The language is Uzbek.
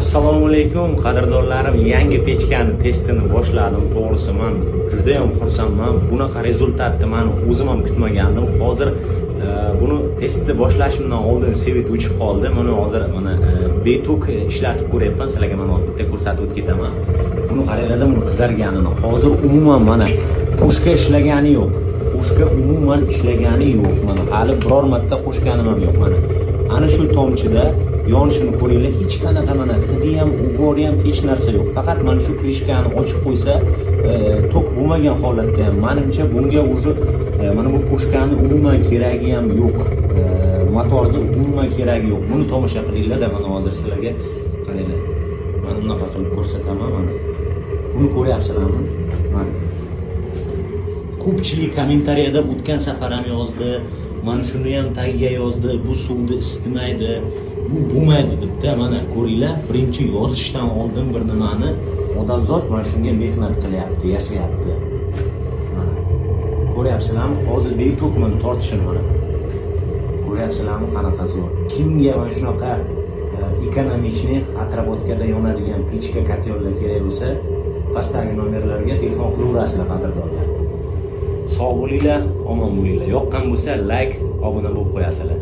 Assalomu alaykum qadrdonlarim, yangi pechkani testini boshladim. To'g'risi men juda ham xursandman. Bunaqa rezultatni men o'zim ham kutmagandim. Hozir buni testni boshlashimdan oldin svet o'chib qoldi. Mana hozir betuk ishlatib ko'ryapman. Sizlarga men bitta ko'rsatib o'tib ketaman. Buni qaranglar, buni qizarganini. Hozir umuman mana qo'shga ishlagani yo'q. Qo'shga umuman ishlagani yo'q. Mana hali biror marta qo'shganim ham yo'q mana. Ana shu tomchida yonishini ko'ringlar, hech qanaqa mana hidi ham, ugori ham hech narsa yo'q. Faqat mana shu krishkani ochib qo'ysa, tok bo'lmagan holatda ham menimcha bunga уже mana bu qo'shgani umuman keragi ham yo'q. Motorda umuman keragi yo'q. Buni tomosha qilinglar-da, mana hozir sizlarga qaranglar. Mana bunaqa qilib ko'rsataman mana. Buni ko'ryapsizlarmi? Mana. Ko'pchilik kommentariyada o'tgan safar ham yozdi. Mana shuni ham tagiga yozdi. Bu suvni istimaydi. Bu bo'lmaydi debdi. Mana ko'ringlar, birinchi yozishdan oldin bir nimani odamzod mana shunga mehnat qilyapti, yasayapti. Mana ko'ryapsizlarmi? Hozir beytokman tortishini mana. Ko'ryapsizlarmi qanaqa zo'r? Kimga mana shunaqa ekonomichni atrobotkada yonadigan pechka kotyollar kerak bo'lsa, pastdagi nomerlarga telefon qilaverasizlar qadrdonlar. Sog' bo'linglar, omon bo'linglar. Yoqqan bo'lsa like, obuna bo'lib qo'yasizlar.